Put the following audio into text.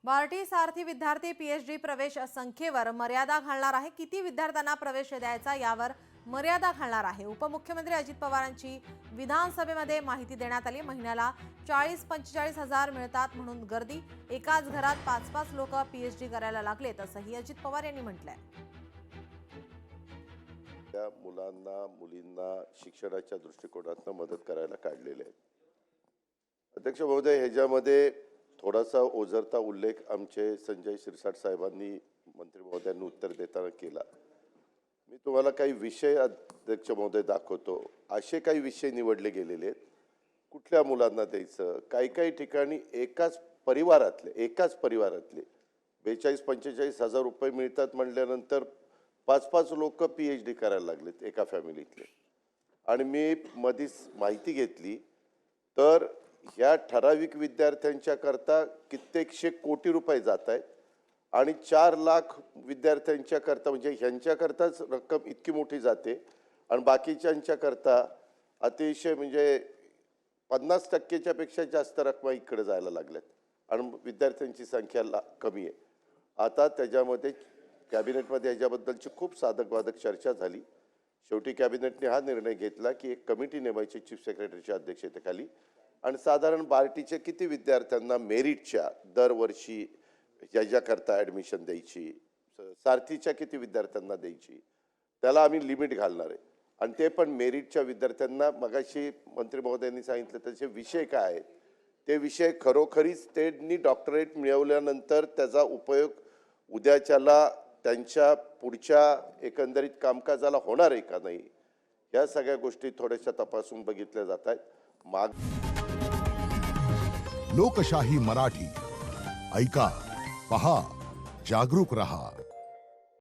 बार्टी सारथी विद्यार्थी पीएचडी प्रवेश संख्येवर मर्यादा घालणार आहे। किती विद्यार्थ्यांना प्रवेश द्यायचा यावर मर्यादा घालणार आहे। उपमुख्यमंत्री अजित पवारांची विधानसभेमध्ये माहिती देण्यात आली। महिन्याला 40-45 हजार मिळतात म्हणून गर्दी। एकाच घरात 5-5 लोक पीएचडी करायला लागलेत असंही अजित पवार यांनी म्हटलंय। त्या मुलांना मुलींना शिक्षणाच्या दृष्टिकोनातून मदत करायला काढलेले आहेत। अध्यक्ष महोदय, ह्याच्यामध्ये थोडासा ओझरता उल्लेख आमचे संजय शिरसाट साहेबांनी मंत्री महोदयांनी उत्तर देताना केला। मी तुम्हाला काही विषय अध्यक्ष महोदय दाखवतो। असे काही विषय निवडले गेलेले आहेत, कुठल्या मुलांना द्यायचं। काही ठिकाणी एकाच परिवारातले 42-45 हजार रुपये मिळतात म्हटल्यानंतर 5-5 लोक पीएचडी करायला लागलेत एका फॅमिलीतले। आणि मी मधीच माहिती घेतली तर ह्या ठराविक विद्यार्थ्यांच्या करता कित्येकशे कोटी रुपये जात आहेत आणि 4 लाख विद्यार्थ्यांच्या करता म्हणजे ह्यांच्या करताच रक्कम इतकी मोठी जाते आणि बाकीच्यांच्या करता अतिशय म्हणजे 50% पेक्षा जास्त रक्कम इकडे जायला लागल्यात आणि विद्यार्थ्यांची संख्या कमी आहे। आता त्याच्यामध्ये कॅबिनेटमध्ये याच्याबद्दलची खूप साधक-बाधक चर्चा झाली। शेवटी कॅबिनेटने हा निर्णय घेतला की एक कमिटी नेमायची चीफ सेक्रेटरीच्या अध्यक्षतेखाली आणि साधारण बार्टीचे किती विद्यार्थ्यांना मेरिटच्या दरवर्षी याच्याकरता ॲडमिशन द्यायची, सारथीच्या किती विद्यार्थ्यांना द्यायची, त्याला आम्ही लिमिट घालणार आहे। आणि ते पण मेरिटच्या विद्यार्थ्यांना मगाशी मंत्री महोदयांनी सांगितलं त्याचे विषय काय आहेत, ते विषय खरोखरीच त्यांनी डॉक्टरेट मिळवल्यानंतर त्याचा उपयोग उद्याच्याला त्यांच्या पुढच्या एकंदरीत कामकाजाला होणार आहे का नाही, या सगळ्या गोष्टी थोड्याशा तपासून बघितल्या जात आहेत। लोकशाही मराठी ऐका, पहा, जागरूक रहा।